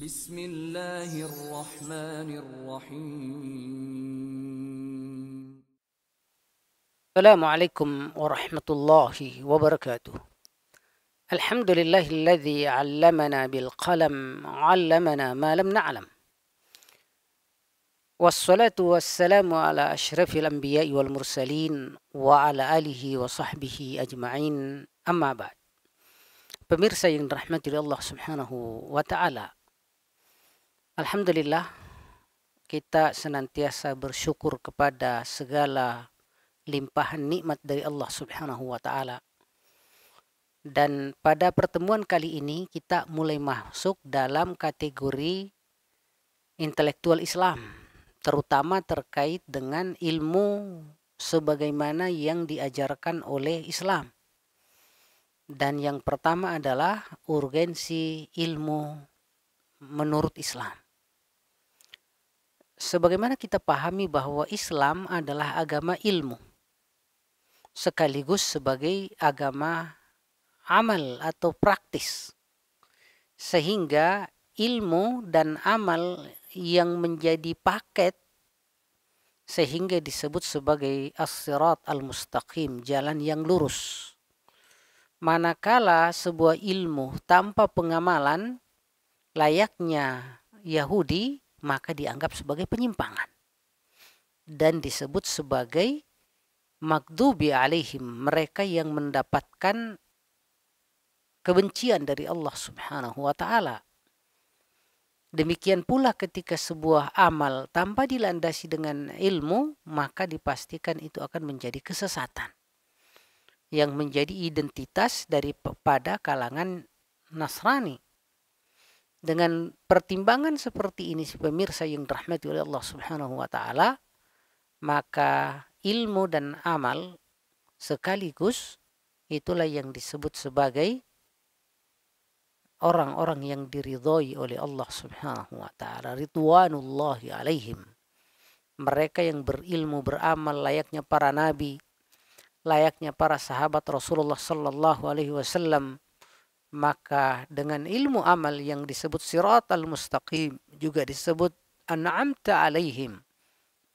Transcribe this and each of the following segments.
بسم الله الرحمن الرحيم. السلام عليكم ورحمة الله وبركاته. الحمد لله الذي علمنا بالقلم علمنا ما لم نعلم، والصلاة والسلام على أشرف الأنبياء والمرسلين وعلى آله وصحبه أجمعين. أما بعد. Pemirsa yang dirahmati Allah Subhanahu wa taala. Alhamdulillah, kita senantiasa bersyukur kepada segala limpahan nikmat dari Allah Subhanahu wa taala. Dan pada pertemuan kali ini kita mulai masuk dalam kategori intelektual Islam, terutama terkait dengan ilmu sebagaimana yang diajarkan oleh Islam. Dan yang pertama adalah urgensi ilmu menurut Islam. Sebagaimana kita pahami bahwa Islam adalah agama ilmu, sekaligus sebagai agama amal atau praktis, sehingga ilmu dan amal yang menjadi paket sehingga disebut sebagai as-sirat al-mustaqim, jalan yang lurus. Manakala sebuah ilmu tanpa pengamalan layaknya Yahudi, maka dianggap sebagai penyimpangan dan disebut sebagai maghdubi alaihim, mereka yang mendapatkan kebencian dari Allah Subhanahu wa taala. Demikian pula ketika sebuah amal tanpa dilandasi dengan ilmu, maka dipastikan itu akan menjadi kesesatan yang menjadi identitas daripada kalangan Nasrani. Dengan pertimbangan seperti ini, pemirsa yang dirahmati oleh Allah Subhanahu wa taala, maka ilmu dan amal sekaligus itulah yang disebut sebagai orang-orang yang diridhoi oleh Allah Subhanahu wa taala, ridwanullahi alaihim. Mereka yang berilmu beramal layaknya para nabi, layaknya para sahabat Rasulullah sallallahu alaihi wasallam, maka dengan ilmu amal yang disebut siratal mustaqim, juga disebut an'amta alaihim,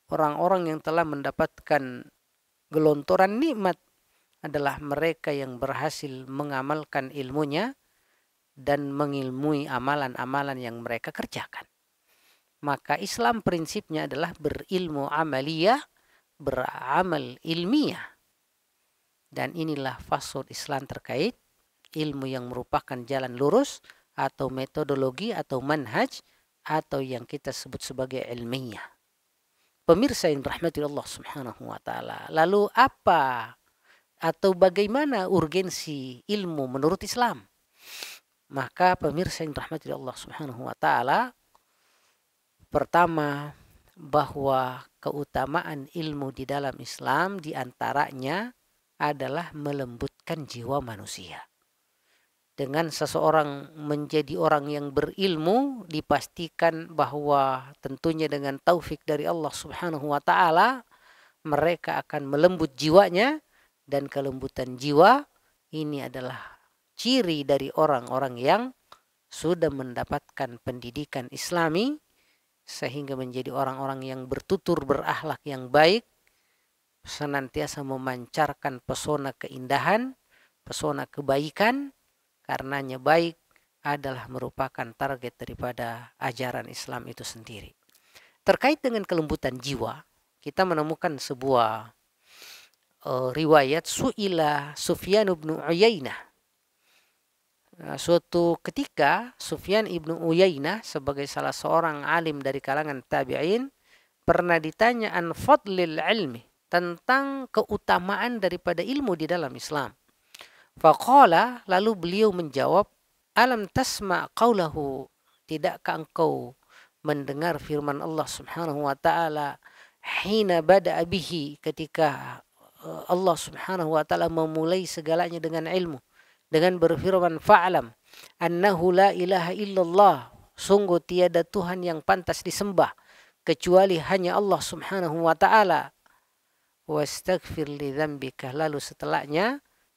orang-orang yang telah mendapatkan gelontoran nikmat adalah mereka yang berhasil mengamalkan ilmunya dan mengilmui amalan-amalan yang mereka kerjakan. Maka Islam prinsipnya adalah berilmu amaliyah, beramal ilmiah. Dan inilah fasad Islam terkait ilmu yang merupakan jalan lurus atau metodologi atau manhaj atau yang kita sebut sebagai ilmiah. Pemirsa yang dirahmati Allah Subhanahu wa taala, lalu apa atau bagaimana urgensi ilmu menurut Islam? Maka pemirsa yang dirahmati Allah Subhanahu wa taala, pertama bahwa keutamaan ilmu di dalam Islam diantaranya adalah melembutkan jiwa manusia. Dengan seseorang menjadi orang yang berilmu, dipastikan bahwa tentunya dengan taufik dari Allah Subhanahu wa taala, mereka akan melembut jiwanya, dan kelembutan jiwa ini adalah ciri dari orang-orang yang sudah mendapatkan pendidikan Islami sehingga menjadi orang-orang yang bertutur berakhlak yang baik, senantiasa memancarkan pesona keindahan, pesona kebaikan. Karenanya baik adalah merupakan target daripada ajaran Islam itu sendiri. Terkait dengan kelembutan jiwa, kita menemukan sebuah riwayat Su'ila Sufyan ibn Uyainah. Suatu ketika Sufyan ibn Uyainah sebagai salah seorang alim dari kalangan tabi'in pernah ditanya an fadlil ilmi, tentang keutamaan daripada ilmu di dalam Islam. Faqala, lalu beliau menjawab, alam tasma' qawlahu, tidakkah engkau mendengar firman Allah Subhanahu wa taala hina bada'a bihi, ketika Allah Subhanahu wa taala memulai segalanya dengan ilmu, dengan berfirman fa'lam annahu la ilaha illallah, sungguh tiada Tuhan yang pantas disembah kecuali hanya Allah Subhanahu wa taala, wastaghfir li dzambika, lalu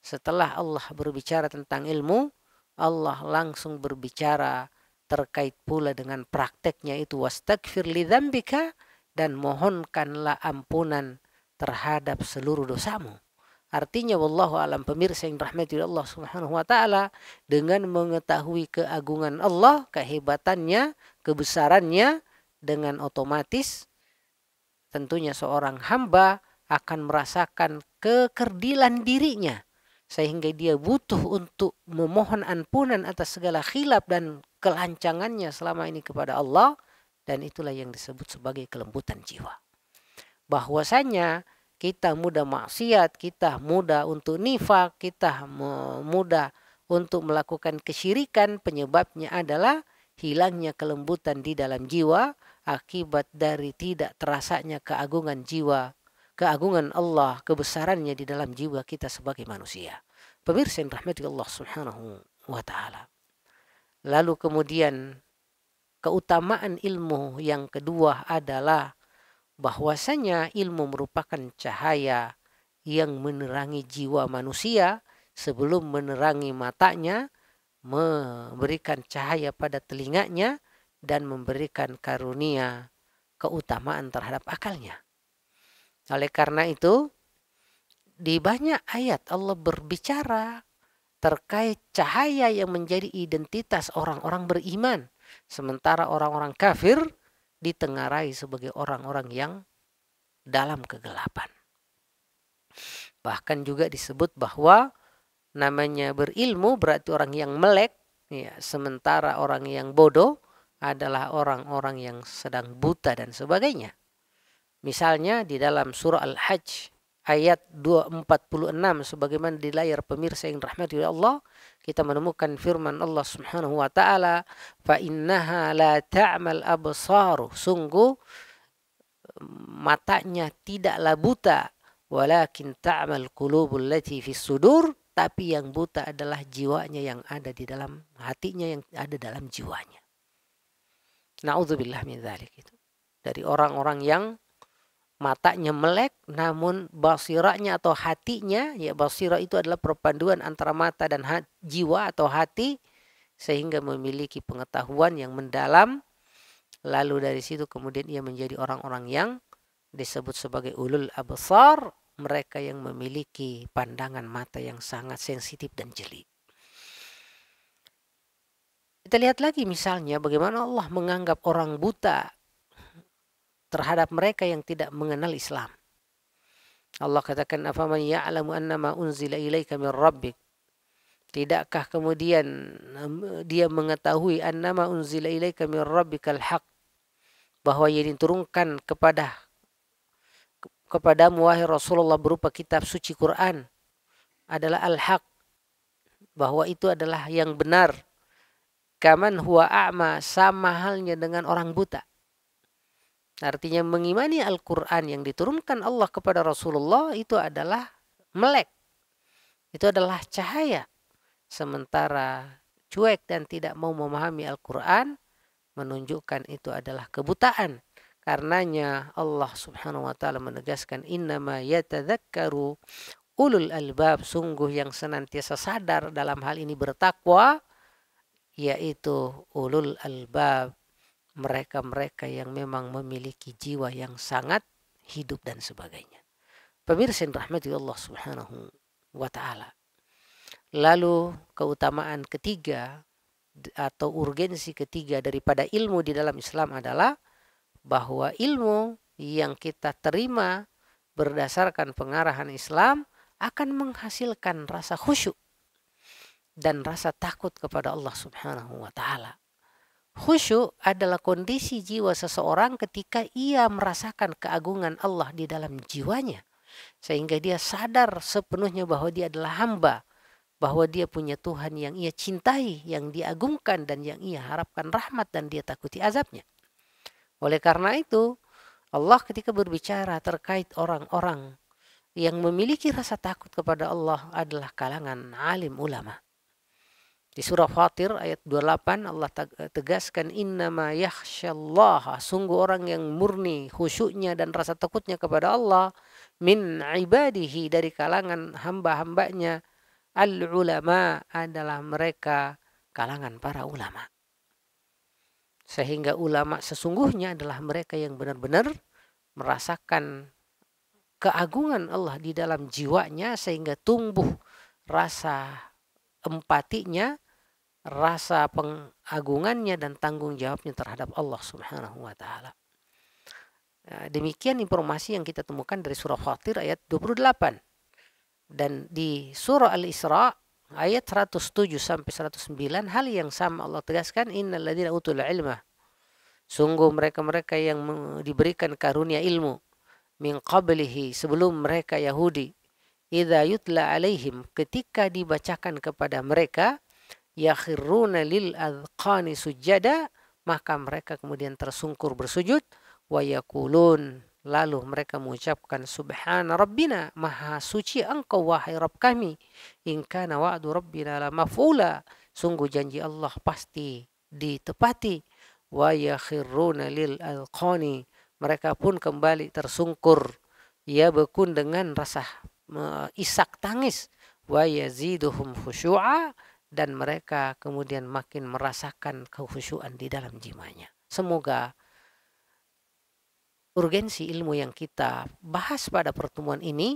setelah Allah berbicara tentang ilmu, Allah langsung berbicara terkait pula dengan prakteknya itu wastaghfir lidzambika, dan mohonkanlah ampunan terhadap seluruh dosamu. Artinya wallahu alam pemirsa yang dirahmati Allah Subhanahu wa taala, dengan mengetahui keagungan Allah, kehebatannya, kebesarannya, dengan otomatis tentunya seorang hamba akan merasakan kekerdilan dirinya, sehingga dia butuh untuk memohon ampunan atas segala khilaf dan kelancangannya selama ini kepada Allah, dan itulah yang disebut sebagai kelembutan jiwa. Bahwasanya kita mudah maksiat, kita mudah untuk nifak, kita mudah untuk melakukan kesyirikan, penyebabnya adalah hilangnya kelembutan di dalam jiwa akibat dari tidak terasanya keagungan jiwa, keagungan Allah, kebesarannya di dalam jiwa kita sebagai manusia. Pemirsa yang rahmati Allah Subhanahu wa taala. Lalu kemudian keutamaan ilmu yang kedua adalah bahwasanya ilmu merupakan cahaya yang menerangi jiwa manusia sebelum menerangi matanya, memberikan cahaya pada telinganya, dan memberikan karunia keutamaan terhadap akalnya. Oleh karena itu, di banyak ayat Allah berbicara terkait cahaya yang menjadi identitas orang-orang beriman, sementara orang-orang kafir ditengarai sebagai orang-orang yang dalam kegelapan. Bahkan juga disebut bahwa namanya berilmu berarti orang yang melek, ya, sementara orang yang bodoh adalah orang-orang yang sedang buta dan sebagainya. Misalnya di dalam surah Al-Hajj ayat 246 sebagaimana di layar pemirsa yang dirahmati oleh Allah, kita menemukan firman Allah Subhanahu wa taala, fa innaha la ta'mal absaru, sungguh matanya tidaklah buta, walakin ta'mal qulubul lati fis sudur, tapi yang buta adalah jiwanya yang ada di dalam hatinya, yang ada dalam jiwanya. Na'udzubillah min dzalik. Itu dari orang-orang yang matanya melek, namun basirahnya atau hatinya, ya basirah itu adalah perpaduan antara mata dan jiwa atau hati, sehingga memiliki pengetahuan yang mendalam. Lalu dari situ kemudian ia menjadi orang-orang yang disebut sebagai ulul absar, mereka yang memiliki pandangan mata yang sangat sensitif dan jeli. Kita lihat lagi misalnya bagaimana Allah menganggap orang buta terhadap mereka yang tidak mengenal Islam. Allah katakan, afaman ya'lamu annama unzila ilaika min rabbik, tidakkah kemudian dia mengetahui annama unzila ilaika min rabbikal haq, bahwa yang diturunkan kepadamu wahai Rasulullah berupa kitab suci Quran adalah al-haq, bahwa itu adalah yang benar. Kaman huwa a'ma, sama halnya dengan orang buta. Artinya mengimani Al-Quran yang diturunkan Allah kepada Rasulullah itu adalah melek, itu adalah cahaya. Sementara cuek dan tidak mau memahami Al-Quran menunjukkan itu adalah kebutaan. Karenanya Allah Subhanahu wa taala menegaskan, innama yatadzakkaru ulul albab, sungguh yang senantiasa sadar dalam hal ini bertakwa yaitu ulul albab, mereka-mereka yang memang memiliki jiwa yang sangat hidup dan sebagainya. Pemirsa yang rahmati Allah Subhanahu wa taala. Lalu keutamaan ketiga atau urgensi ketiga daripada ilmu di dalam Islam adalah bahwa ilmu yang kita terima berdasarkan pengarahan Islam akan menghasilkan rasa khusyuk dan rasa takut kepada Allah Subhanahu wa taala. Khusyuk adalah kondisi jiwa seseorang ketika ia merasakan keagungan Allah di dalam jiwanya, sehingga dia sadar sepenuhnya bahwa dia adalah hamba, bahwa dia punya Tuhan yang ia cintai, yang dia agungkan, dan yang ia harapkan rahmat dan dia takuti azabnya. Oleh karena itu, Allah ketika berbicara terkait orang-orang yang memiliki rasa takut kepada Allah adalah kalangan alim ulama. Di surah Fatir ayat 28 Allah tegaskan, innama yakhsyallaha, sungguh orang yang murni khusyuknya dan rasa takutnya kepada Allah, min ibadihi, dari kalangan hamba-hambanya, al-ulama, adalah mereka kalangan para ulama. Kalangan para ulama. Sehingga ulama sesungguhnya adalah mereka yang benar-benar merasakan keagungan Allah di dalam jiwanya, sehingga tumbuh rasa empatinya, rasa pengagungannya dan tanggung jawabnya terhadap Allah Subhanahu wa taala. Demikian informasi yang kita temukan dari surah Fatir ayat 28. Dan di surah Al-Isra ayat 107 sampai 109 hal yang sama Allah tegaskan, innal ladzina utul ilma, sungguh mereka-mereka yang diberikan karunia ilmu, min qablihi, sebelum mereka Yahudi, idza yutla alaihim, ketika dibacakan kepada mereka, yakhiruna lil adqani sujada, maka mereka kemudian tersungkur bersujud, wa yaqulun, lalu mereka mengucapkan subhana rabbina, maha suci engkau wahai Rabb kami, in kana wa'du rabbina la maf'ula, sungguh janji Allah pasti ditepati, wa yakhiruna lil adqani, mereka pun kembali tersungkur, ya bekun dengan rasa isak tangis, wa yaziduhum khusyu'a, dan mereka kemudian makin merasakan kekhusyuan di dalam jiwanya. Semoga urgensi ilmu yang kita bahas pada pertemuan ini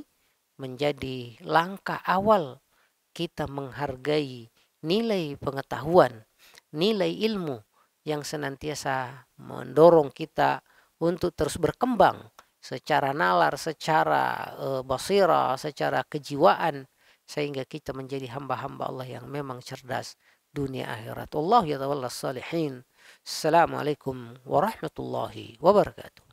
menjadi langkah awal kita menghargai nilai pengetahuan, nilai ilmu yang senantiasa mendorong kita untuk terus berkembang secara nalar, secara basira, secara kejiwaan, sehingga kita menjadi hamba-hamba Allah yang memang cerdas dunia akhirat. Allah ya tawalla salihin. Assalamualaikum warahmatullahi wabarakatuh.